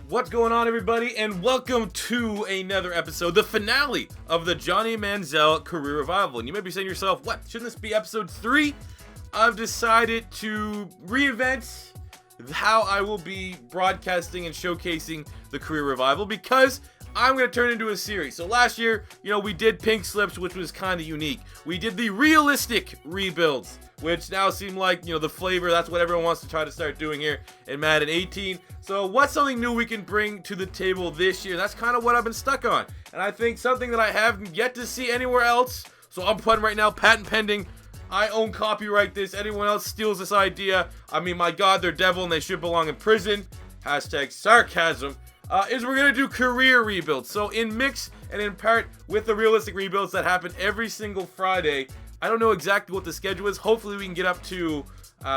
What's going on, everybody, and welcome to another episode, the finale of the Johnny Manziel Career Revival. And you may be saying to yourself, what, shouldn't this be episode 3? I've decided to reinvent how I will be broadcasting and showcasing the Career Revival because I'm going to turn it into a series. So last year, we did Pink Slips, which was kind of unique. We did the realistic rebuilds, which now seem like, the flavor. That's what everyone wants to try to start doing here in Madden 18. So what's something new we can bring to the table this year? That's kind of what I've been stuck on. And I think something that I haven't yet to see anywhere else. So I'm putting right now, patent pending. I own copyright this. Anyone else steals this idea, I mean, my God, they're devil and they should belong in prison. Hashtag sarcasm. Is we're going to do career rebuilds. So in mix and in part with the realistic rebuilds that happen every single Friday. I don't know exactly what the schedule is. Hopefully we can get up to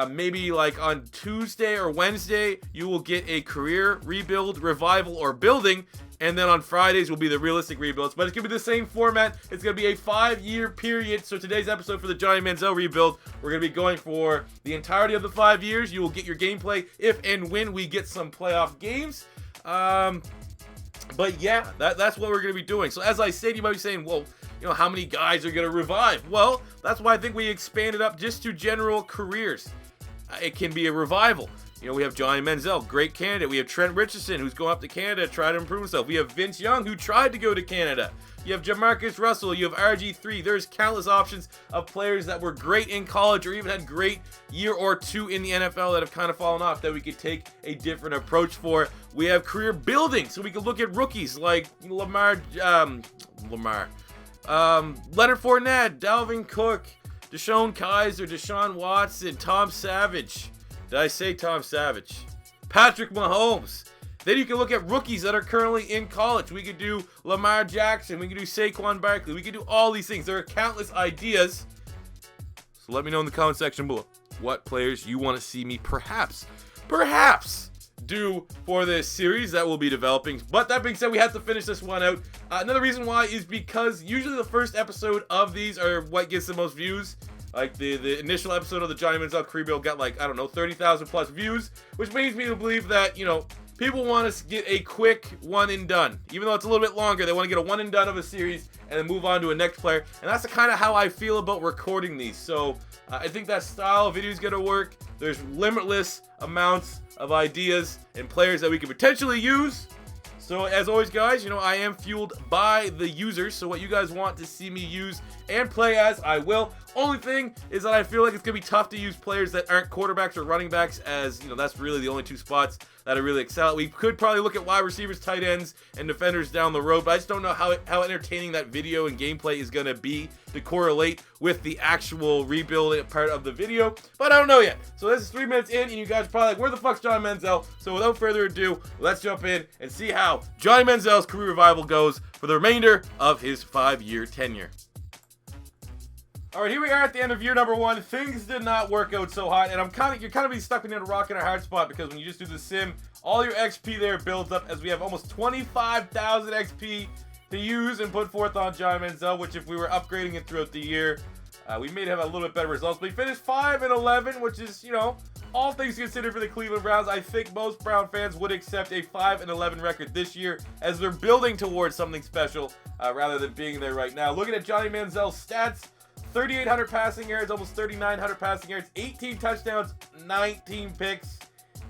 maybe like on Tuesday or Wednesday, you will get a career rebuild, revival, or building. And then on Fridays will be the realistic rebuilds. But it's going to be the same format. It's going to be a 5-year period. So today's episode for the Johnny Manziel rebuild, we're going to be going for the entirety of the 5 years. You will get your gameplay if and when we get some playoff games. But yeah, that's what we're going to be doing. So as I said, you might be saying, well, how many guys are going to revive? Well, that's why I think we expanded up just to general careers. It can be a revival. We have Johnny Manziel, great candidate. We have Trent Richardson, who's going up to Canada to try to improve himself. We have Vince Young, who tried to go to Canada. You have Jamarcus Russell. You have RG3. There's countless options of players that were great in college or even had great year or two in the NFL that have kind of fallen off that we could take a different approach for. We have career building, so we can look at rookies like Leonard Fournette, Dalvin Cook, Deshaun Kaiser, Deshaun Watson, Tom Savage. Did I say Tom Savage? Patrick Mahomes. Then you can look at rookies that are currently in college. We could do Lamar Jackson. We could do Saquon Barkley. We could do all these things. There are countless ideas. So let me know in the comment section below what players you want to see me perhaps do for this series that we'll be developing. But that being said, we have to finish this one out. Another reason why is because usually the first episode of these are what gets the most views. Like the initial episode of the Johnny Manziel Career Build got 30,000 plus views, which makes me to believe that, people want to get a quick one and done. Even though it's a little bit longer, they want to get a one and done of a series and then move on to a next player. And that's the kind of how I feel about recording these. So I think that style of video is going to work. There's limitless amounts of ideas and players that we could potentially use. So as always, guys, I am fueled by the users. So what you guys want to see me use and play as, I will. Only thing is that I feel like it's going to be tough to use players that aren't quarterbacks or running backs, as, that's really the only two spots that I really excel at. We could probably look at wide receivers, tight ends, and defenders down the road, but I just don't know how entertaining that video and gameplay is going to be to correlate with the actual rebuild part of the video, but I don't know yet. So this is 3 minutes in, and you guys are probably like, where the fuck's Johnny Manziel? So without further ado, let's jump in and see how Johnny Manziel's career revival goes for the remainder of his 5-year tenure. All right, here we are at the end of year number 1. Things did not work out so hot, and you're kind of being stuck in a rock and a hard spot because when you just do the sim, all your XP there builds up as we have almost 25,000 XP to use and put forth on Johnny Manziel, which if we were upgrading it throughout the year, we may have a little bit better results. But he finished 5-11, which is, all things considered for the Cleveland Browns. I think most Brown fans would accept a 5-11 record this year as they're building towards something special rather than being there right now. Looking at Johnny Manziel's stats, 3,800 passing yards, almost 3,900 passing yards, 18 touchdowns, 19 picks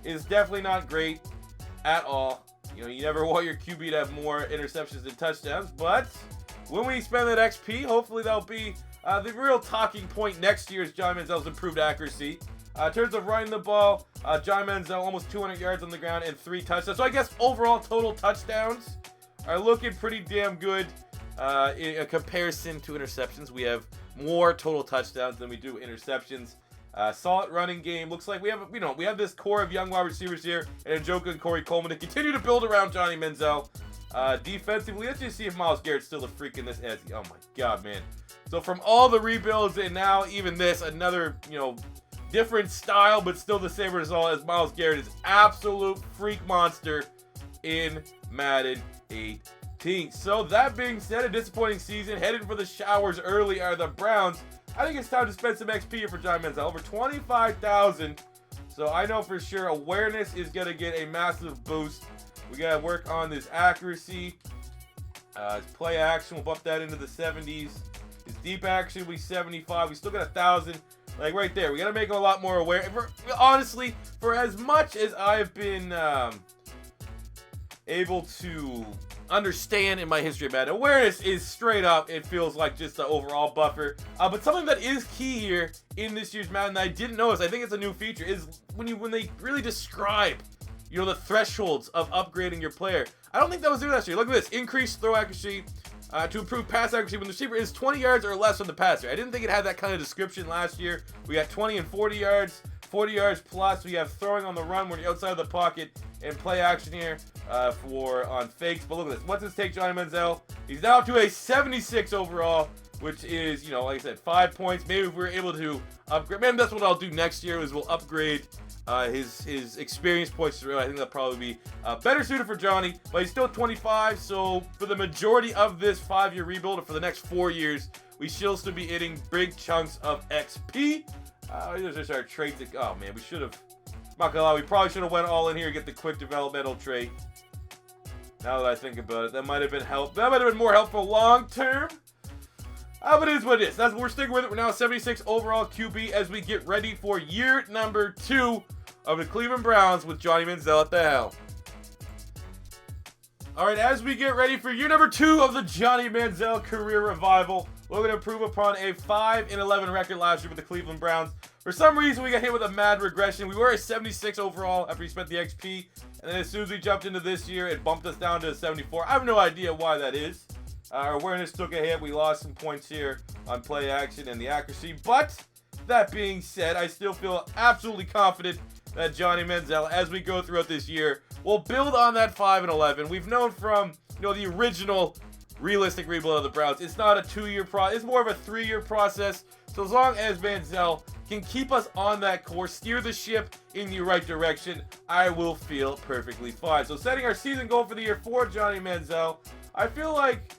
is definitely not great at all. You never want your QB to have more interceptions than touchdowns, but when we spend that XP, hopefully that'll be the real talking point next year is Johnny Manziel's improved accuracy. In terms of running the ball, Johnny Manziel almost 200 yards on the ground and 3 touchdowns. So I guess overall total touchdowns are looking pretty damn good in a comparison to interceptions. We have more total touchdowns than we do interceptions. Solid running game. Looks like we have this core of young wide receivers here, and Njoku and Corey Coleman to continue to build around Johnny Manziel. Defensively, let's just see if Myles Garrett's still a freak in this. Oh my God, man. So from all the rebuilds and now even this, another, different style, but still the same result as Myles Garrett is absolute freak monster in Madden 18. So that being said, a disappointing season. Headed for the showers early are the Browns. I think it's time to spend some XP here for Johnny Manziel. Over 25,000. So I know for sure awareness is going to get a massive boost. We got to work on this accuracy. His play action, we'll bump that into the 70s. His deep action will be 75. We still got 1,000. Like right there, we got to make him a lot more aware. Honestly, for as much as I've been able to understand in my history of Madden, awareness is straight up, it feels like just the overall buffer. But something that is key here in this year's Madden that I didn't notice, I think it's a new feature, is when they really describe, you know, the thresholds of upgrading your player. I don't think that was there last year. Look at this. Increased throw accuracy to improve pass accuracy when the receiver is 20 yards or less from the passer. I didn't think it had that kind of description last year. We got 20 and 40 yards. 40 yards plus. We have throwing on the run when you're outside of the pocket and play action here on fakes. But look at this. What's his take, Johnny Manziel? He's now up to a 76 overall, which is, you know, like I said, 5 points. Maybe if we're able to upgrade, maybe that's what I'll do next year is we'll upgrade his experience points through. I think that'll probably be better suited for Johnny, but he's still 25. So for the majority of this 5-year rebuild, or for the next 4 years, we should still be hitting big chunks of XP. These are just our traits. Oh man, we should have. I'm not gonna lie, we probably should have went all in here and get the quick developmental trait. Now that I think about it, that might have been That might have been more helpful long term. But it is what it is. That's what we're sticking with it. We're now 76 overall QB as we get ready for year number 2 of the Cleveland Browns with Johnny Manziel at the helm. All right, as we get ready for year number 2 of the Johnny Manziel career revival, we're going to improve upon a 5-11 record last year with the Cleveland Browns. For some reason, we got hit with a mad regression. We were a 76 overall after we spent the XP, and then as soon as we jumped into this year, it bumped us down to a 74. I have no idea why that is. Our awareness took a hit. We lost some points here on play action and the accuracy. But that being said, I still feel absolutely confident that Johnny Manziel, as we go throughout this year, will build on that 5-11. We've known from, you know, the original realistic rebuild of the Browns, it's not a 2-year process. It's more of a 3-year process. So as long as Manziel can keep us on that course, steer the ship in the right direction, I will feel perfectly fine. So setting our season goal for the year for Johnny Manziel, I feel like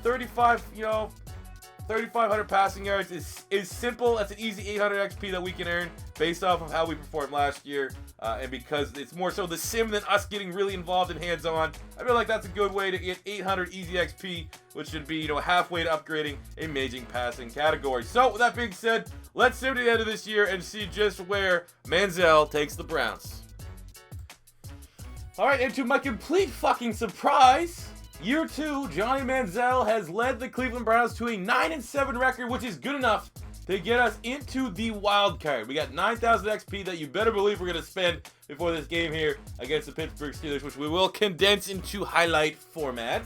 3,500 passing yards is simple. That's an easy 800 XP that we can earn based off of how we performed last year. And because it's more so the sim than us getting really involved in hands-on, I feel like that's a good way to get 800 easy XP, which should be, you know, halfway to upgrading a amazing passing category. So with that being said, let's sim to the end of this year and see just where Manziel takes the Browns. All right, and to my complete fucking surprise, year 2, Johnny Manziel has led the Cleveland Browns to a 9-7 record, which is good enough to get us into the wild card. We got 9,000 XP that you better believe we're going to spend before this game here against the Pittsburgh Steelers, which we will condense into highlight format.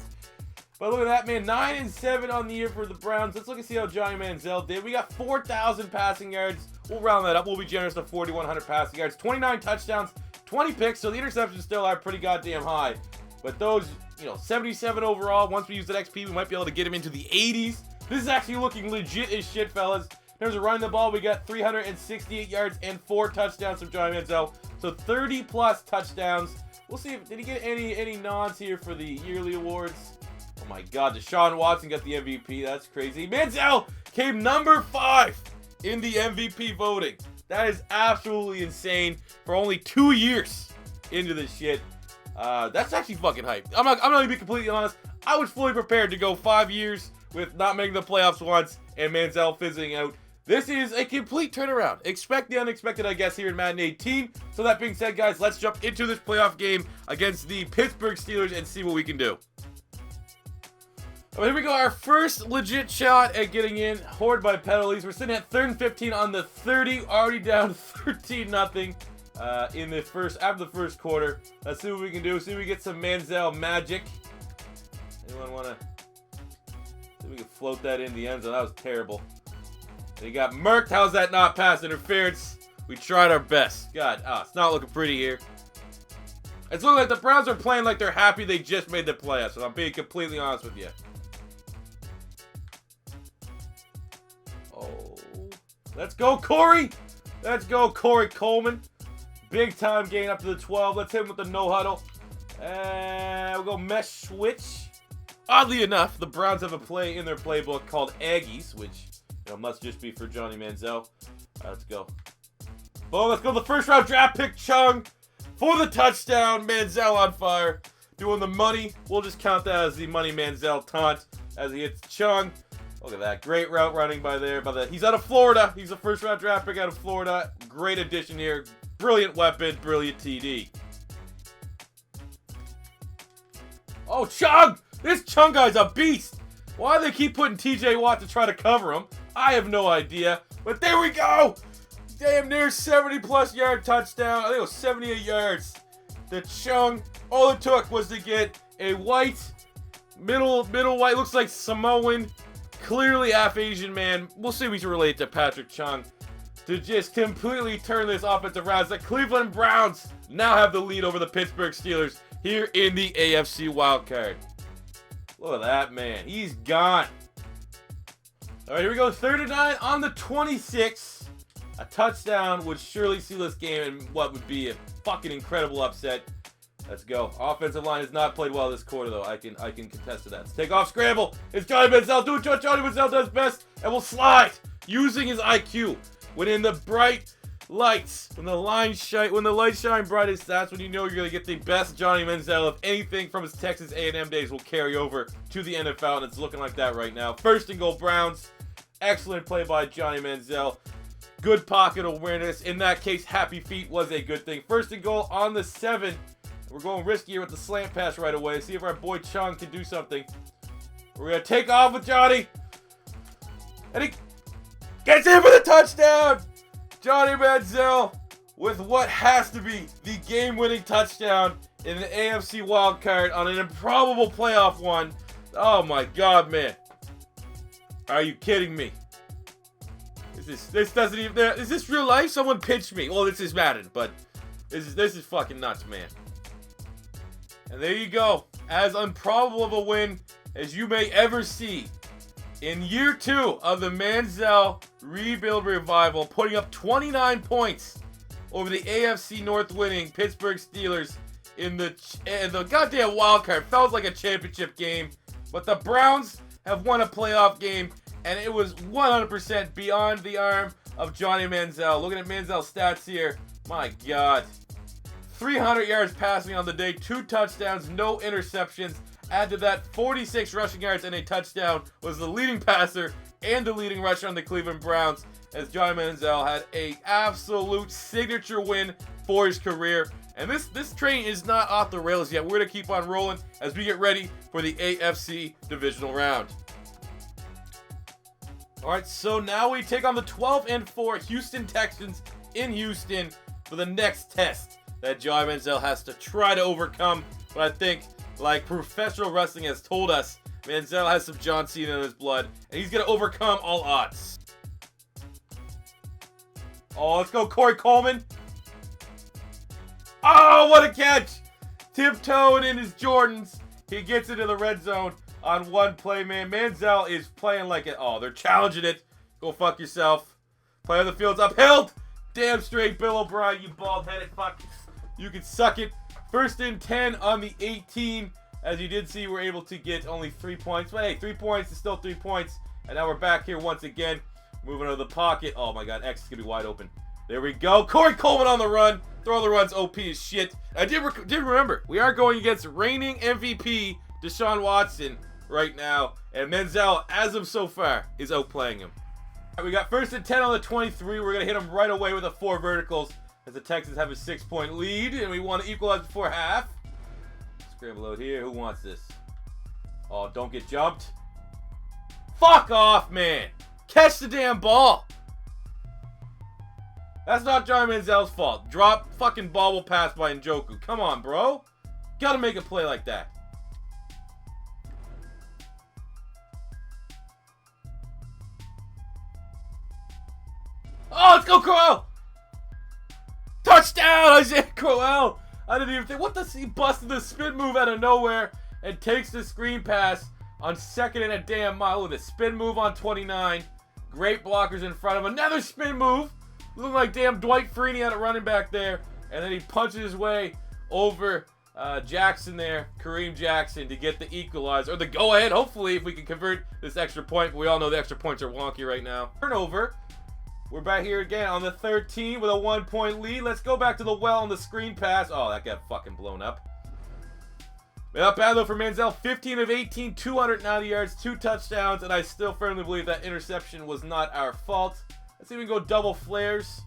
But look at that, man. 9-7 on the year for the Browns. Let's look and see how Johnny Manziel did. We got 4,000 passing yards. We'll round that up. We'll be generous to 4,100 passing yards. 29 touchdowns, 20 picks, so the interceptions still are pretty goddamn high. But those, you know, 77 overall. Once we use that XP, we might be able to get him into the 80s. This is actually looking legit as shit, fellas. In terms of running the ball, we got 368 yards and 4 touchdowns from Johnny Manziel. So 30-plus touchdowns. We'll see if did he get any nods here for the yearly awards. Oh my God, Deshaun Watson got the MVP. That's crazy. Manziel came number 5 in the MVP voting. That is absolutely insane for only 2 years into this shit. That's actually fucking hype. I'm not gonna be completely honest. I was fully prepared to go 5 years with not making the playoffs once and Manziel fizzling out. This is a complete turnaround. Expect the unexpected, I guess, here in Madden 18. So that being said, guys, let's jump into this playoff game against the Pittsburgh Steelers and see what we can do. Well, here we go. Our first legit shot at getting in. Horde by penalties. We're sitting at 3rd and 15 on the 30. Already down 13-0 in the after the first quarter. Let's see what we can do. See if we get some Manziel magic. Anyone want to see if we can float that in the end zone? That was terrible. And he got murked. How's that not pass interference? We tried our best. God, it's not looking pretty here. It's looking like the Browns are playing like they're happy they just made the playoffs. And I'm being completely honest with you. Oh, let's go, Corey. Let's go, Corey Coleman. Big time gain up to the 12. Let's hit him with the no huddle. And we'll go mesh switch. Oddly enough, the Browns have a play in their playbook called Aggies, which, you know, must just be for Johnny Manziel. All right, let's go. Oh, let's go. The first round draft pick, Chung. for the touchdown. Manziel on fire. Doing the money. We'll just count that as the money Manziel taunt as he hits Chung. Look at that. Great route running by there. He's out of Florida. He's a first-round draft pick out of Florida. Great addition here. Brilliant weapon. Brilliant TD. Oh, Chung! This Chung guy's a beast. Why do they keep putting TJ Watt to try to cover him? I have no idea. But there we go! Damn near 70-plus yard touchdown. I think it was 78 yards. The Chung, all it took was to get a white, middle white, looks like Samoan, clearly half Asian man. We'll see if we can relate to Patrick Chung to just completely turn this offensive around. The Cleveland Browns now have the lead over the Pittsburgh Steelers here in the AFC wildcard. Look at that, man. He's gone. All right, here we go. 3rd and 9 on the 26. A touchdown would surely seal this game in what would be a fucking incredible upset. Let's go. Offensive line has not played well this quarter, though. I can contest to that. Let's take off scramble. It's Johnny Manziel doing what Johnny Manziel does best, and will slide using his IQ. When in the bright lights, when the lights shine brightest, that's when you know you're gonna get the best Johnny Manziel. If anything from his Texas A&M days will carry over to the NFL, and it's looking like that right now. 1st and goal, Browns. Excellent play by Johnny Manziel. Good pocket awareness. In that case, happy feet was a good thing. 1st and goal on the 7. We're going riskier with the slant pass right away. See if our boy Chung can do something. We're going to take off with Johnny. And he gets in for the touchdown. Johnny Manziel with what has to be the game-winning touchdown in the AFC wildcard on an improbable playoff one. Oh my God, man. Are you kidding me? This doesn't even... Is this real life? Someone pitched me. Well, this is Madden, but this is fucking nuts, man. And there you go. As improbable of a win as you may ever see. In year 2 of the Manziel rebuild revival, putting up 29 points over the AFC North winning Pittsburgh Steelers in the goddamn wild card. Felt like a championship game, but the Browns have won a playoff game, and it was 100% beyond the arm of Johnny Manziel. Looking at Manziel's stats here, my God. 300 yards passing on the day, 2 touchdowns, no interceptions. Add to that 46 rushing yards and a touchdown. Was the leading passer and the leading rusher on the Cleveland Browns, as Johnny Manziel had a absolute signature win for his career. And this train is not off the rails yet. We're going to keep on rolling as we get ready for the AFC Divisional round. All right, so now we take on the 12-4 Houston Texans in Houston for the next test that Johnny Manziel has to try to overcome. But I think, like professional wrestling has told us, Manziel has some John Cena in his blood, and he's going to overcome all odds. Oh, let's go, Corey Coleman. Oh, what a catch! Tiptoeing in his Jordans. He gets into the red zone on one play, man. Manziel is playing like it. Oh, they're challenging it. Go fuck yourself. Play on the field's upheld. Damn straight, Bill O'Brien, you bald-headed fuck. You can suck it. 1st and 10 on the 18. As you did see, we're able to get only 3 points. But hey, 3 points is still 3 points. And now we're back here once again. Moving out of the pocket. Oh my God, X is going to be wide open. There we go. Corey Coleman on the run. Throw the runs, OP as shit. I did remember, we are going against reigning MVP Deshaun Watson right now. And Manziel, as of so far, is outplaying him. All right, we got 1st and 10 on the 23. We're going to hit him right away with the 4 verticals as the Texans have a 6-point lead. And we want to equalize before half. Scramble out here. Who wants this? Oh, don't get jumped. Fuck off, man. Catch the damn ball. That's not Johnny Manziel's fault. Drop fucking ball will pass by Njoku. Come on, bro. Gotta make a play like that. Oh, let's go, Crowell. Touchdown, Isaiah Crowell. I didn't even think. What does he busted the spin move out of nowhere and takes the screen pass on 2nd and a damn mile with a spin move on 29. Great blockers in front of him. Another spin move. Looking like damn Dwight Freeney had a running back there. And then he punches his way over Jackson there, Kareem Jackson, to get the equalizer. Or the go-ahead, hopefully, if we can convert this extra point. But we all know the extra points are wonky right now. Turnover. We're back here again on the 13 with a 1-point lead. Let's go back to the well on the screen pass. Oh, that got fucking blown up. Not bad though for Manziel. 15 of 18, 290 yards, 2 touchdowns, and I still firmly believe that interception was not our fault. Let's see if we can go double flares.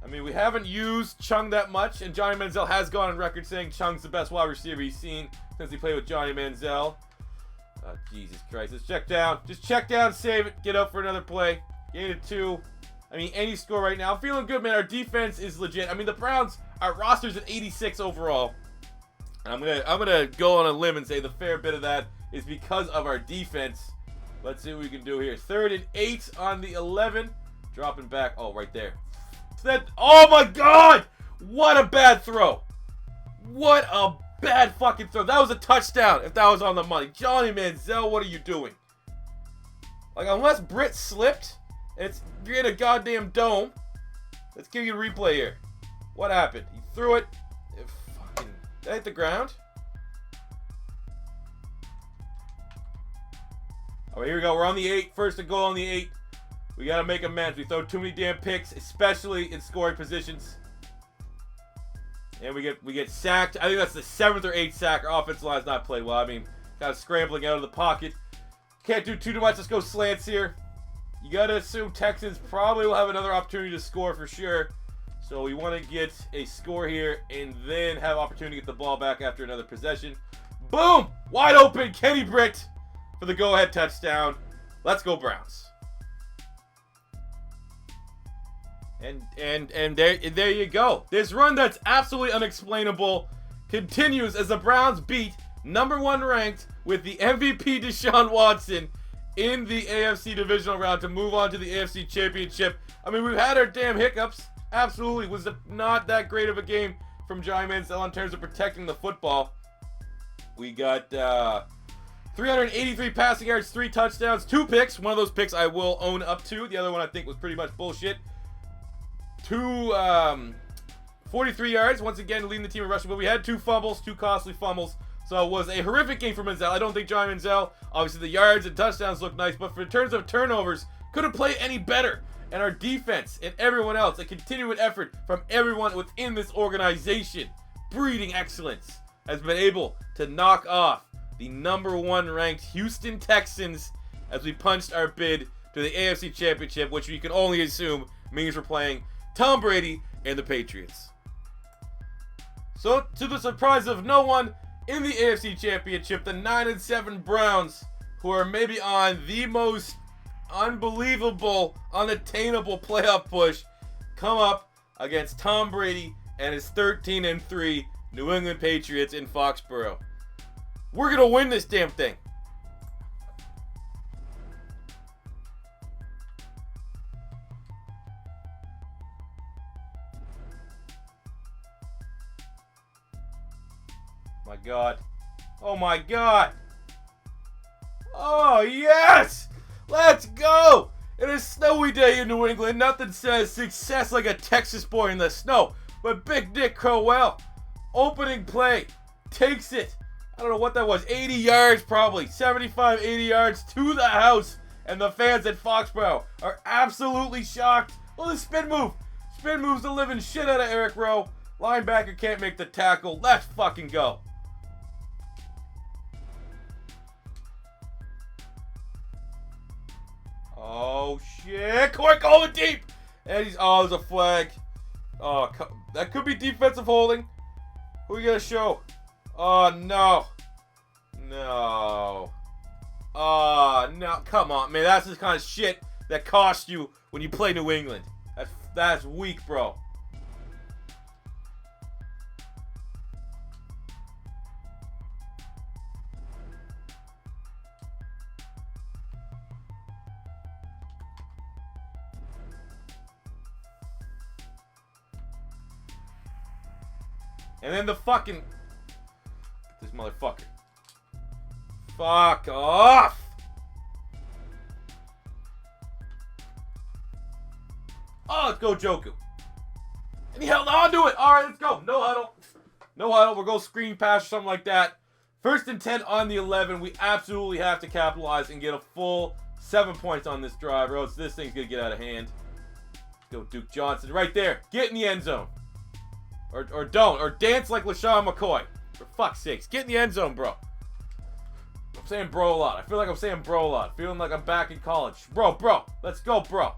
I mean, we haven't used Chung that much, and Johnny Manziel has gone on record saying Chung's the best wide receiver he's seen since he played with Johnny Manziel. Oh, Jesus Christ. Let's check down. Just check down, save it, get up for another play. Gain of 2. I mean, any score right now. I'm feeling good, man. Our defense is legit. I mean, the Browns, our roster's at 86 overall. I'm gonna go on a limb and say the fair bit of that is because of our defense. Let's see what we can do here. 3rd and 8 on the 11. Dropping back. Oh, right there. Oh my God! What a bad throw. What a bad fucking throw. That was a touchdown if that was on the money. Johnny Manziel, what are you doing? Like, unless Britt slipped, you're in a goddamn dome. Let's give you a replay here. What happened? He threw it. Did I hit the ground? All right, here we go. We're on the 8. 1st and goal on the 8. We got to make amends. We throw too many damn picks, especially in scoring positions. And we get sacked. I think that's the 7th or 8th sack. Our offensive line's not played well. I mean, kind of scrambling out of the pocket. Can't do too much. Let's go slants here. You got to assume Texans probably will have another opportunity to score for sure. So we want to get a score here and then have opportunity to get the ball back after another possession. Boom! Wide open, Kenny Britt for the go-ahead touchdown. Let's go Browns. And there you go. This run that's absolutely unexplainable continues as the Browns beat #1 ranked with the MVP Deshaun Watson in the AFC Divisional round to move on to the AFC Championship. I mean, we've had our damn hiccups. Absolutely. Was not that great of a game from Johnny Manziel in terms of protecting the football. We got 383 passing yards, 3 touchdowns, 2 picks. One of those picks I will own up to. The other one I think was pretty much bullshit. 43 yards, once again leading the team in rushing, but we had 2 fumbles, 2 costly fumbles. So it was a horrific game for Manziel. I don't think Johnny Manziel, obviously the yards and touchdowns look nice, but in terms of turnovers, couldn't play any better. And our defense and everyone else, a continuing effort from everyone within this organization, breeding excellence, has been able to knock off the #1 ranked Houston Texans as we punched our bid to the AFC Championship, which we can only assume means we're playing Tom Brady and the Patriots. So, to the surprise of no one, in the AFC Championship, the 9-7 Browns, who are maybe on the most unbelievable, unattainable playoff push, come up against Tom Brady and his 13-3 New England Patriots in Foxborough. We're gonna win this damn thing. My God. Oh my God. Oh yes! Let's go! It is a snowy day in New England. Nothing says success like a Texas boy in the snow. But Big Dick Crowell, opening play, takes it. I don't know what that was. 80 yards probably. 75, 80 yards to the house. And the fans at Foxborough are absolutely shocked. Oh, the spin move. Spin moves the living shit out of Eric Rowe. Linebacker can't make the tackle. Let's fucking go. Oh, shit. Quick, going deep. And he's, oh, there's a flag. Oh, that could be defensive holding. Who are you going to show? Oh, no. No. Oh, no. Come on, man. That's the kind of shit that costs you when you play New England. That's weak, bro. And then the fucking... This motherfucker. Fuck off! Oh, let's go Joku. And he held on to it. Alright, let's go. No huddle. No huddle. We'll go screen pass or something like that. 1st and 10 on the 11. We absolutely have to capitalize and get a full 7 points on this drive, or else this thing's going to get out of hand. Go Duke Johnson right there. Get in the end zone. Or don't. Or dance like LaShawn McCoy. For fuck's sakes. Get in the end zone, bro. I'm saying bro a lot. I feel like I'm saying bro a lot. Feeling like I'm back in college. Bro. Let's go, bro.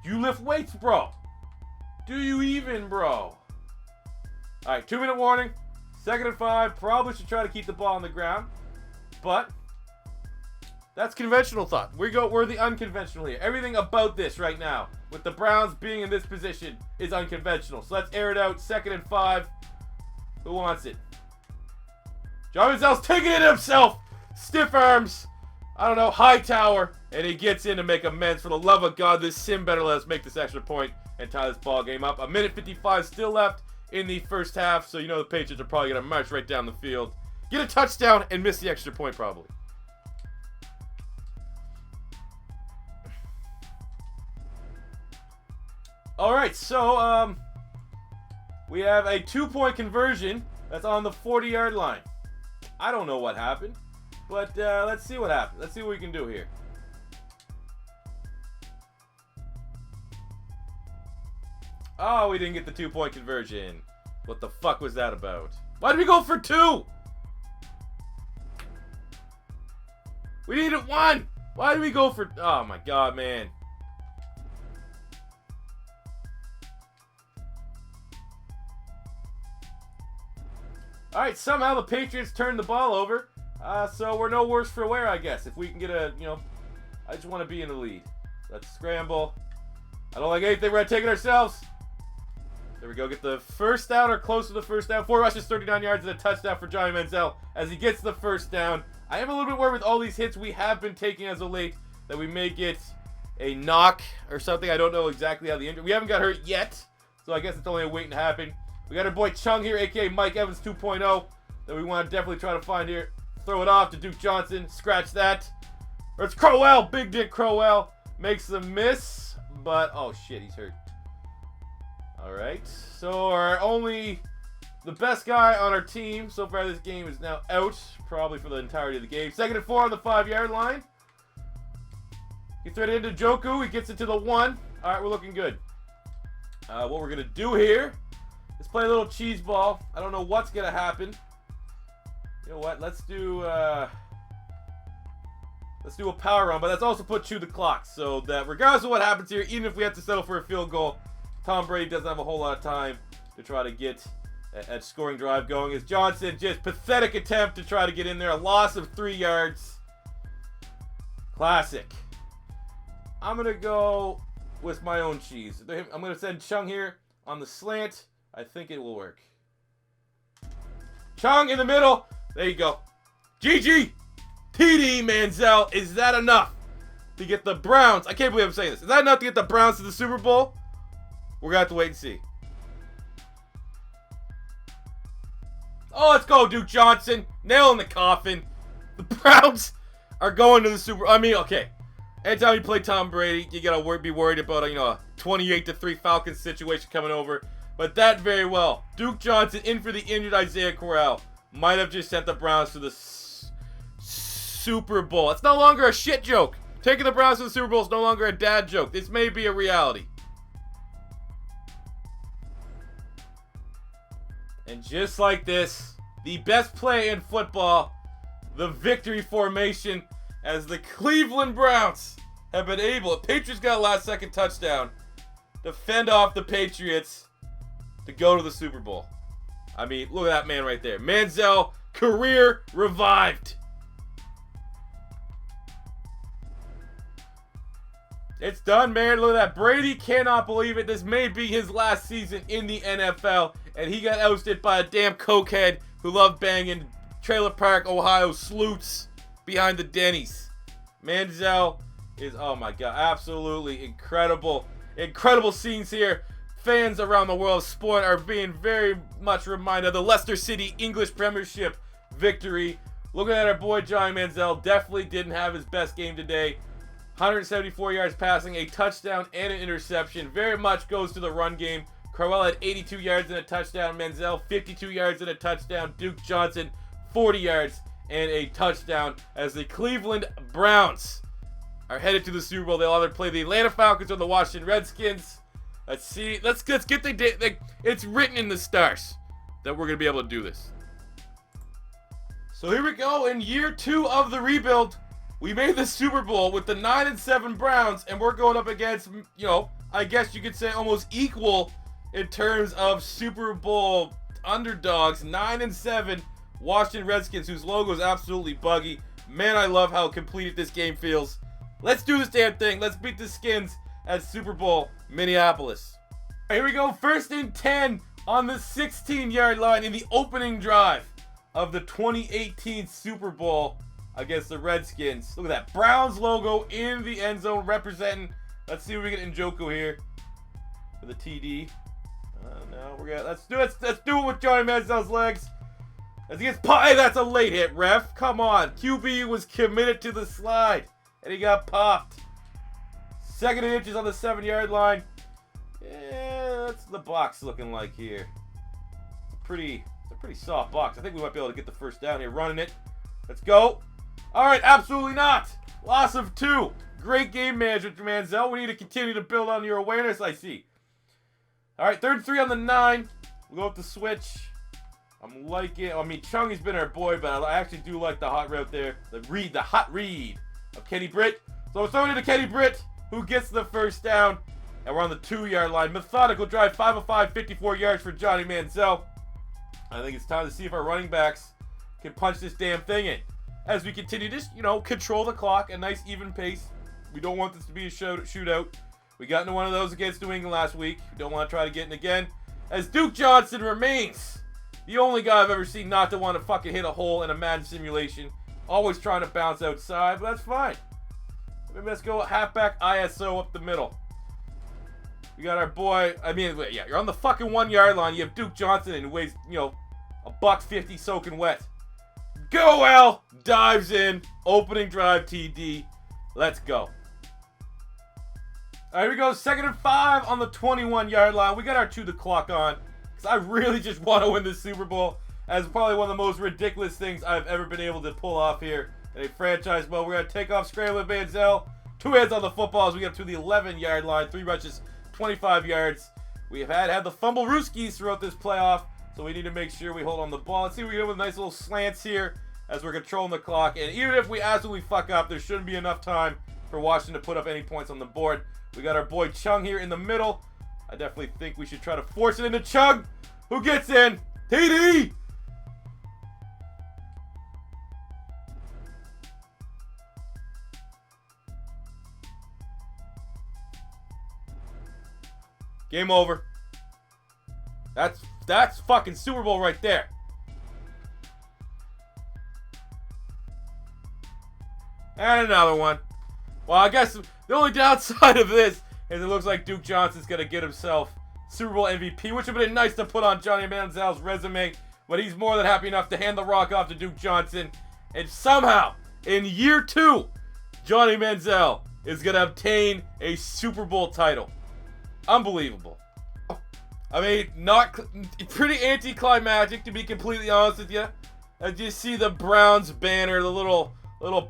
You lift weights, bro. Do you even, bro? Alright, 2-minute warning. 2nd and 5. Probably should try to keep the ball on the ground. But that's conventional thought. We're the unconventional here. Everything about this right now, with the Browns being in this position, is unconventional. So let's air it out. 2nd and 5. Who wants it? John Manziel's taking it himself. Stiff arms. I don't know. High tower. And he gets in to make amends. For the love of God, this sim better let us make this extra point and tie this ball game up. 1:55 still left in the first half. So you know the Patriots are probably going to march right down the field, get a touchdown, and miss the extra point probably. Alright, so we have a 2-point conversion that's on the 40-yard line. I don't know what happened, but let's see what happened. Let's see what we can do here. Oh, we didn't get the 2-point conversion. What the fuck was that about? Why did we go for 2? We needed 1. Why did we go for... Oh my god, man. Alright, somehow the Patriots turned the ball over. So we're no worse for wear, I guess. If we can get a, I just want to be in the lead. Let's scramble. I don't like anything. We're going to take it ourselves. There we go. Get the first down or close to the first down. 4 rushes, 39 yards, and a touchdown for Johnny Manziel as he gets the first down. I am a little bit worried with all these hits we have been taking as of late that we may get a knock or something. I don't know exactly how the injury. We haven't got hurt yet, so I guess it's only waiting to happen. We got our boy Chung here, a.k.a. Mike Evans 2.0, that we want to definitely try to find here. Throw it off to Duke Johnson. Scratch that. Or it's Crowell. Big Dick Crowell makes the miss, but oh shit, he's hurt. Alright, so the best guy on our team so far this game is now out, probably for the entirety of the game. 2nd and 4 on the 5-yard line. He threw it into Joku. He gets it to the 1. Alright, we're looking good. What we're going to do here is play a little cheese ball. I don't know what's going to happen. You know what? Let's do a power run, but let's also put chew the clock so that regardless of what happens here, even if we have to settle for a field goal, Tom Brady doesn't have a whole lot of time to try to get a scoring drive going. As Johnson, just pathetic attempt to try to get in there. A loss of 3 yards. Classic. I'm going to go with my own cheese. I'm going to send Chung here on the slant. I think it will work. Chung in the middle. There you go. GG. TD Manziel. Is that enough to get the Browns? I can't believe I'm saying this. Is that enough to get the Browns to the Super Bowl? We're going to have to wait and see. Oh, let's go, Duke Johnson. Nail in the coffin. The Browns are going to the Super Bowl. I mean, okay. Anytime you play Tom Brady, you got to be worried about a 28-3 Falcons situation coming over. But that very well. Duke Johnson in for the injured Isaiah Corral. Might have just sent the Browns to the Super Bowl. It's no longer a shit joke. Taking the Browns to the Super Bowl is no longer a dad joke. This may be a reality. And just like this, the best play in football, the victory formation, as the Cleveland Browns have been able, Patriots got a last-second touchdown, to fend off the Patriots to go to the Super Bowl. I mean, look at that man right there. Manziel, career revived. It's done, man. Look at that. Brady cannot believe it. This may be his last season in the NFL. And he got ousted by a damn cokehead who loved banging Trailer Park, Ohio sleuths behind the Denny's. Manziel is, oh my God, absolutely incredible. Incredible scenes here. Fans around the world of sport are being very much reminded of the Leicester City English Premiership victory. Looking at our boy Johnny Manziel, definitely didn't have his best game today. 174 yards passing, a touchdown, and an interception. Very much goes to the run game. Crowell had 82 yards and a touchdown. Manziel, 52 yards and a touchdown. Duke Johnson, 40 yards and a touchdown as the Cleveland Browns are headed to the Super Bowl. They'll either play the Atlanta Falcons or the Washington Redskins. Let's see. Let's get the. It's written in the stars that we're gonna be able to do this. So here we go. In year 2 of the rebuild, we made the Super Bowl with the 9-7 Browns, and we're going up against, you know, I guess you could say almost equal in terms of Super Bowl underdogs, 9-7 Washington Redskins, whose logo is absolutely buggy. Man, I love how completed this game feels. Let's do this damn thing. Let's beat the Skins at Super Bowl Minneapolis. Here we go. 1st and 10 on the 16-yard line in the opening drive of the 2018 Super Bowl against the Redskins. Look at that Browns logo in the end zone representing. Let's see if we get Njoku here for the TD. No, we're gonna let's do it with Johnny Manziel's legs. As he gets hey, that's a late hit, ref. Come on, QB was committed to the slide, and he got popped. 2nd and inches on the 7-yard line. Yeah, that's the box looking like here. It's a pretty soft box. I think we might be able to get the first down here. Running it. Let's go. All right, absolutely not. Loss of 2. Great game management, Manziel. We need to continue to build on your awareness, I see. All right, 3rd and 3 on the 9. We'll go with the switch. I'm liking. I mean, Chung has been our boy, but I actually do like the hot route there. The hot read of Kenny Britt. So we're throwing it to Kenny Britt, who gets the first down. And we're on the 2-yard line. Methodical drive, 5 of 5, 54 yards for Johnny Manziel. I think it's time to see if our running backs can punch this damn thing in. As we continue to, you know, control the clock, a nice even pace. We don't want this to be a shootout. We got into one of those against New England last week. We don't want to try to get in again. As Duke Johnson remains the only guy I've ever seen not to want to fucking hit a hole in a Madden simulation. Always trying to bounce outside, but that's fine. Maybe let's go halfback ISO up the middle. We got our boy. I mean, yeah, you're on the fucking 1-yard line. You have Duke Johnson and weighs, you know, $150 soaking wet. Go L! Dives in. Opening drive TD. Let's go. All right, here we go. 2nd and 5 on the 21-yard line. We got our 2 to clock on. Because I really just want to win this Super Bowl. As probably one of the most ridiculous things I've ever been able to pull off here in a franchise mode. We're going to take off scrambling Manziel. 2 hands on the football as we get up to the 11-yard line. 3 rushes, 25 yards. We have had the fumble rooskies throughout this playoff. So we need to make sure we hold on the ball. Let's see what we get with nice little slants here as we're controlling the clock. And even if we absolutely fuck up, there shouldn't be enough time for Washington to put up any points on the board. We got our boy Chung here in the middle. I definitely think we should try to force it into Chung, who gets in. TD! Game over. That's fucking Super Bowl right there. And another one. Well, I guess the only downside of this is it looks like Duke Johnson's going to get himself Super Bowl MVP, which would have been nice to put on Johnny Manziel's resume, but he's more than happy enough to hand the rock off to Duke Johnson. And somehow, in year 2, Johnny Manziel is going to obtain a Super Bowl title. Unbelievable. I mean, not pretty anticlimactic, to be completely honest with you. As you see the Browns banner, the little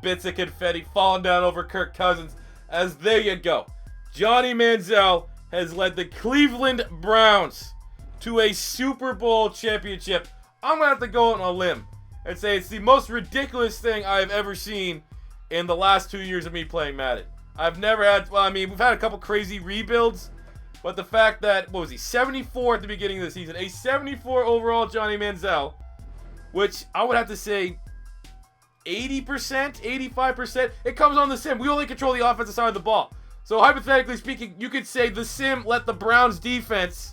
bits of confetti falling down over Kirk Cousins. As there you go. Johnny Manziel has led the Cleveland Browns to a Super Bowl championship. I'm going to have to go on a limb and say it's the most ridiculous thing I've ever seen in the last 2 years of me playing Madden. I've never had, well, I mean, we've had a couple crazy rebuilds. But the fact that, what was he, 74 at the beginning of the season, a 74 overall Johnny Manziel, which I would have to say 80%, 85%, it comes on the sim. We only control the offensive side of the ball. So hypothetically speaking, you could say the sim let the Browns defense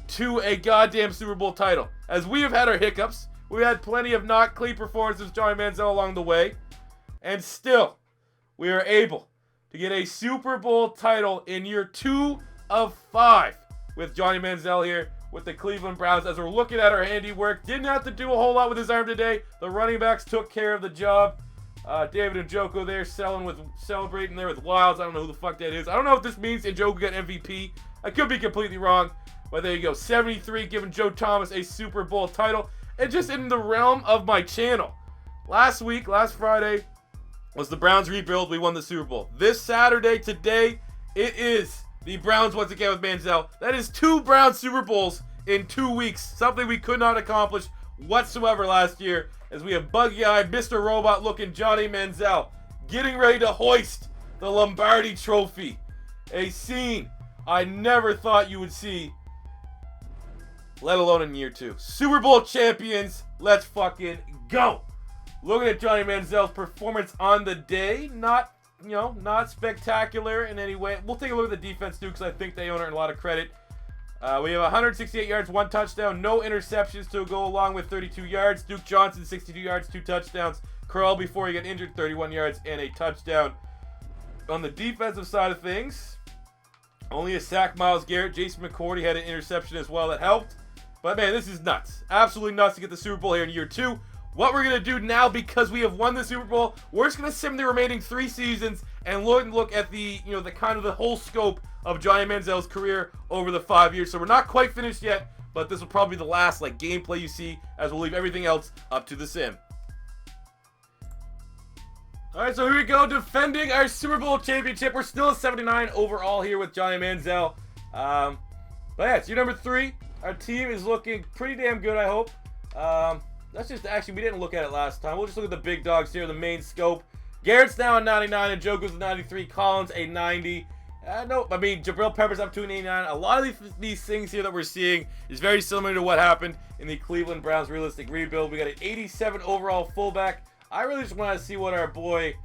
to a goddamn Super Bowl title. As we have had our hiccups, we had plenty of not clean performances, Johnny Manziel, along the way. And still, we are able to get a Super Bowl title in year 2 of 5 with Johnny Manziel here with the Cleveland Browns. As we're looking at our handiwork, didn't have to do a whole lot with his arm today. The running backs took care of the job. David Njoku there celebrating there with Wilds. I don't know who the fuck that is. I don't know if this means Njoku got MVP. I could be completely wrong. But there you go. 73 giving Joe Thomas a Super Bowl title. And just in the realm of my channel. Last Friday, was the Browns rebuild. We won the Super Bowl. This Saturday, today, it is the Browns once again with Manziel. That is 2 Browns Super Bowls in 2 weeks. Something we could not accomplish whatsoever last year, as we have buggy-eyed Mr. Robot-looking Johnny Manziel getting ready to hoist the Lombardi Trophy. A scene I never thought you would see, let alone in year 2. Super Bowl champions, let's fucking go. Looking at Johnny Manziel's performance on the day, not spectacular in any way. We'll take a look at the defense too, because I think they earn a lot of credit. We have 168 yards, 1 touchdown, no interceptions to go along with 32 yards. Duke Johnson, 62 yards, 2 touchdowns. Curl, before he got injured, 31 yards and a touchdown. On the defensive side of things, only a sack. Myles Garrett. Jason McCourty had an interception as well that helped. But man, this is nuts. Absolutely nuts to get the Super Bowl here in year 2. What we're going to do now, because we have won the Super Bowl, we're just going to sim the remaining 3 seasons and look at the, the kind of the whole scope of Johnny Manziel's career over the 5 years. So we're not quite finished yet, but this will probably be the last gameplay you see, as we'll leave everything else up to the sim. Alright, so here we go, defending our Super Bowl championship. We're still at 79 overall here with Johnny Manziel. But yeah, it's year number 3. Our team is looking pretty damn good, I hope. That's just, actually, we didn't look at it last time. We'll just look at the big dogs here, the main scope. Garrett's now a 99, and Joe goes a 93. Collins a 90. Nope, I mean, Jabril Peppers up to an 89. A lot of these things here that we're seeing is very similar to what happened in the Cleveland Browns realistic rebuild. We got an 87 overall fullback. I really just want to see what our boy,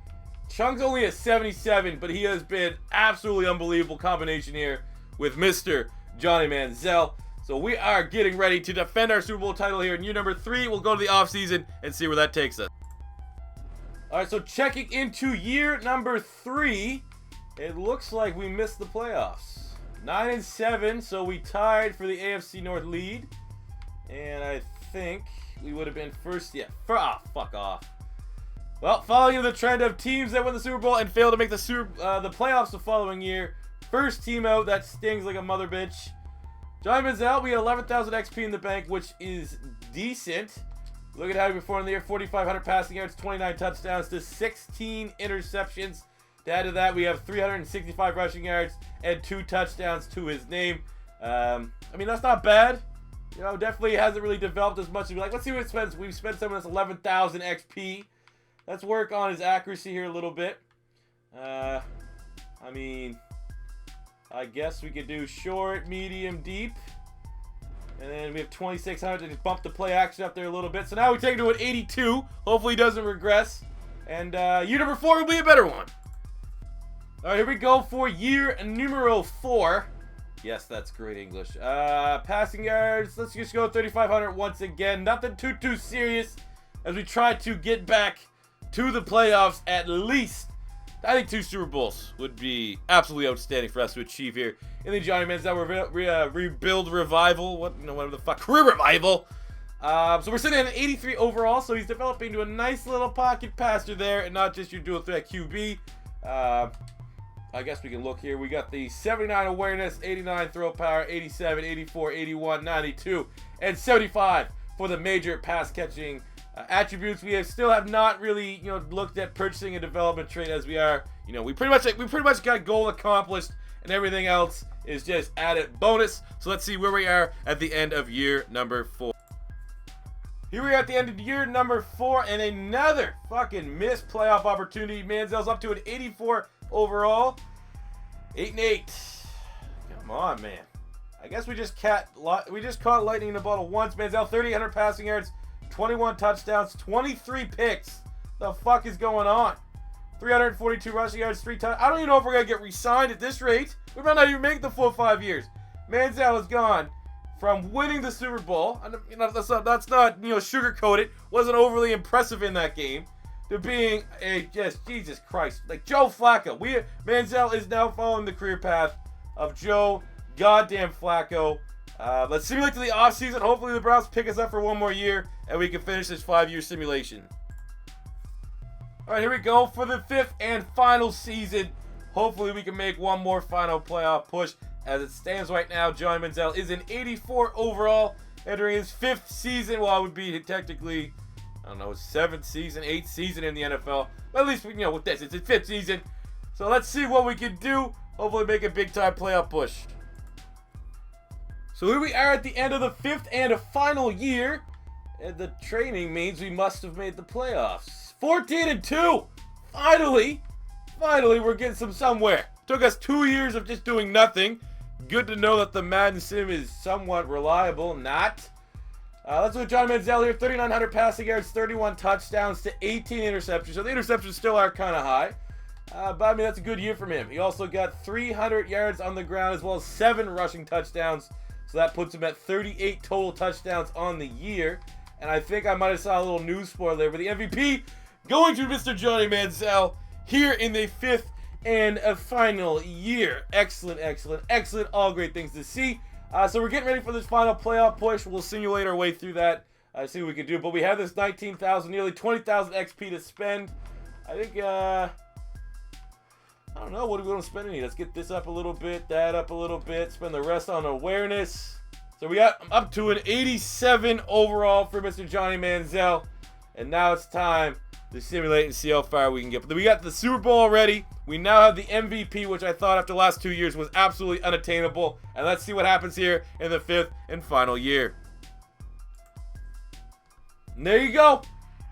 Chung's only a 77, but he has been absolutely unbelievable combination here with Mr. Johnny Manziel. So we are getting ready to defend our Super Bowl title here in year number 3. We'll go to the offseason and see where that takes us. Alright, so checking into year number 3, it looks like we missed the playoffs. 9-7, so we tied for the AFC North lead. And I think we would have been first. Yeah, fuck off. Well, following the trend of teams that win the Super Bowl and fail to make the playoffs the following year, first team out, that stings like a mother bitch. Johnny Manziel, we had 11,000 XP in the bank, which is decent. Look at how he performed in the year. 4,500 passing yards, 29 touchdowns to 16 interceptions. To add to that, we have 365 rushing yards and 2 touchdowns to his name. I mean, that's not bad. Definitely hasn't really developed as much as we like. Let's see what it spends. We've spent some of this 11,000 XP. Let's work on his accuracy here a little bit. I mean, I guess we could do short, medium, deep. And then we have 2,600 to just bump the play action up there a little bit. So now we take it to an 82. Hopefully he doesn't regress. And year number 4 will be a better one. All right, here we go for year numero 4. Yes, that's great English. Passing yards, let's just go 3,500 once again. Nothing too serious as we try to get back to the playoffs at least. I think 2 Super Bowls would be absolutely outstanding for us to achieve here in the Johnny Manziel rebuild revival. Whatever the fuck, career revival. So we're sitting at an 83 overall, so he's developing into a nice little pocket passer there, and not just your dual threat QB. I guess we can look here. We got the 79 awareness, 89 throw power, 87, 84, 81, 92, and 75 for the major pass catching attributes. We still have not really, looked at purchasing a development trait, as we are, we pretty much got goal accomplished, and everything else is just added bonus. So let's see where we are at the end of year number 4. Here we are at the end of year number 4, and another fucking missed playoff opportunity. Manziel's up to an 84 overall. 8-8. Come on, man. I guess we just caught lightning in a bottle once. Manziel, 3,800 passing yards, 21 touchdowns, 23 picks. The fuck is going on? 342 rushing yards, 3 touchdowns. I don't even know if we're gonna get re-signed at this rate. We might not even make the full 5 years. Manziel has gone from winning the Super Bowl, and that's not sugarcoat it, wasn't overly impressive in that game, to being Jesus Christ, like Joe Flacco. Manziel is now following the career path of Joe goddamn Flacco. Let's simulate to the offseason. Hopefully the Browns pick us up for 1 more year, and we can finish this 5-year simulation. All right, here we go for the 5th and final season. Hopefully we can make 1 more final playoff push. As it stands right now, Johnny Manziel is an 84 overall, entering his 5th season. Well, it would be technically I don't know, 7th season, 8th season in the NFL. But at least, with this, it's his 5th season. So let's see what we can do. Hopefully make a big-time playoff push. So here we are at the end of the 5th and final year. And the training means we must have made the playoffs. 14-2! Finally, we're getting somewhere. Took us 2 years of just doing nothing. Good to know that the Madden sim is somewhat reliable. Not. Let's look at Johnny Manziel here. 3,900 passing yards, 31 touchdowns to 18 interceptions. So the interceptions still are kind of high. But I mean, that's a good year from him. He also got 300 yards on the ground as well as 7 rushing touchdowns. So that puts him at 38 total touchdowns on the year. And I think I might have saw a little news spoiler there, but the MVP going to Mr. Johnny Manziel here in the 5th and final year. Excellent. All great things to see. So we're getting ready for this final playoff push. We'll simulate our way through that. See what we can do. But we have this 19,000, nearly 20,000 XP to spend. I think, I don't know. What do we want to spend any? Let's get this up a little bit, that up a little bit. Spend the rest on awareness. So we got up to an 87 overall for Mr. Johnny Manziel. And now it's time to simulate and see how far we can get. But we got the Super Bowl already. We now have the MVP, which I thought after the last 2 years was absolutely unattainable. And let's see what happens here in the 5th and final year. And there you go.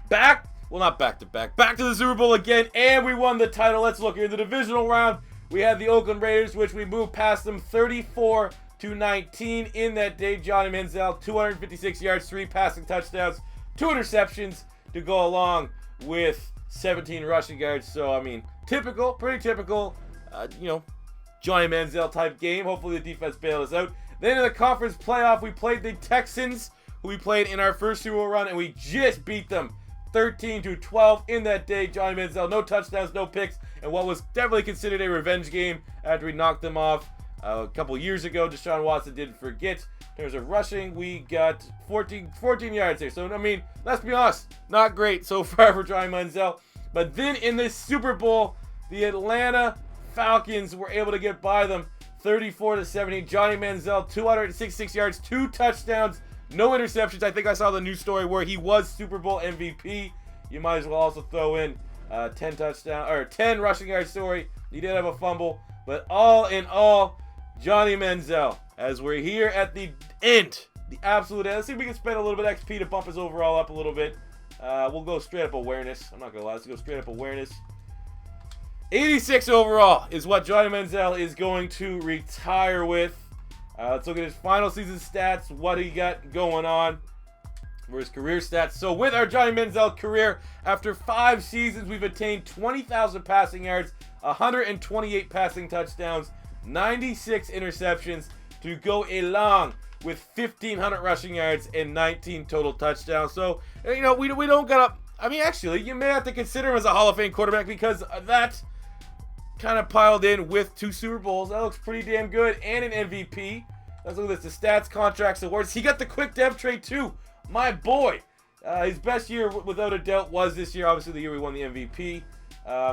Back to the Super Bowl again. And we won the title. Let's look here. In the divisional round, we had the Oakland Raiders, which we moved past them 34-19 in that day. Johnny Manziel, 256 yards, 3 passing touchdowns, 2 interceptions to go along with 17 rushing yards. So, I mean, pretty typical, Johnny Manziel type game. Hopefully the defense bailed us out. Then in the conference playoff, we played the Texans, who we played in our first Super Bowl run, and we just beat them 13-12 in that day. Johnny Manziel, no touchdowns, no picks, and what was definitely considered a revenge game after we knocked them off a couple years ago. Deshaun Watson didn't forget. In terms of rushing, we got 14 yards here. So, I mean, let's be honest, not great so far for Johnny Manziel. But then in this Super Bowl, the Atlanta Falcons were able to get by them 34-17. Johnny Manziel, 266 yards, 2 touchdowns, no interceptions. I think I saw the news story where he was Super Bowl MVP. You might as well also throw in 10 rushing yards. Sorry, he did have a fumble. But all in all, Johnny Manziel, as we're here at the end, the absolute end. Let's see if we can spend a little bit of XP to bump his overall up a little bit. We'll go straight up awareness. I'm not going to lie. Let's go straight up awareness. 86 overall is what Johnny Manziel is going to retire with. Let's look at his final season stats, what he got going on for his career stats. So with our Johnny Manziel career, after 5 seasons, we've attained 20,000 passing yards, 128 passing touchdowns, 96 interceptions to go along with 1,500 rushing yards and 19 total touchdowns. So, we don't got to, I mean, actually, you may have to consider him as a Hall of Fame quarterback because that kind of piled in with 2 Super Bowls. That looks pretty damn good. And an MVP. Let's look at this. The stats, contracts, awards. He got the quick dev trade too. My boy. His best year, without a doubt, was this year. Obviously, the year we won the MVP.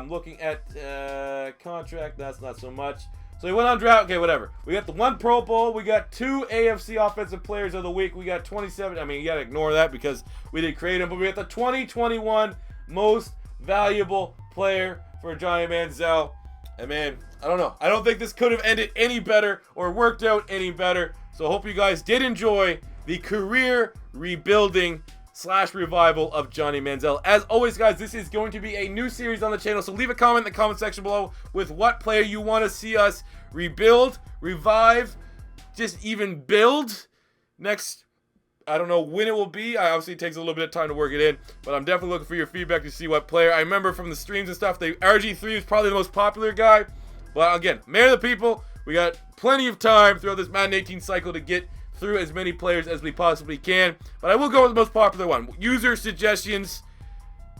Looking at contract, that's not so much. So he went on drought. Okay, whatever. We got the 1 Pro Bowl. We got 2 AFC Offensive Players of the Week. We got 27. I mean, you got to ignore that because we didn't create him. But we got the 2021 Most Valuable Player for Johnny Manziel. And man, I don't know. I don't think this could have ended any better or worked out any better. So I hope you guys did enjoy the career rebuilding / revival of Johnny Manziel. As always, guys, this is going to be a new series on the channel. So leave a comment in the comment section below with what player you want to see us rebuild, revive, just even build next. I don't know when it will be. Obviously, it takes a little bit of time to work it in, but I'm definitely looking for your feedback to see what player. I remember from the streams and stuff, the RG3 is probably the most popular guy. But again, man of the people, we got plenty of time throughout this Madden 18 cycle to get through as many players as we possibly can. But I will go with the most popular one, user suggestions.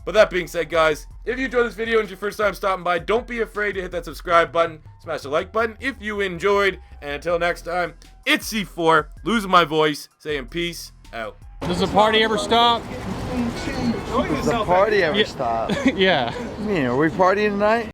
But that being said, guys, if you enjoyed this video and it's your first time stopping by, don't be afraid to hit that subscribe button, smash the like button if you enjoyed. And until next time, it's C4, losing my voice, saying peace out. Does the party ever stop? Does the party ever stop? Yeah. You mean, are we partying tonight?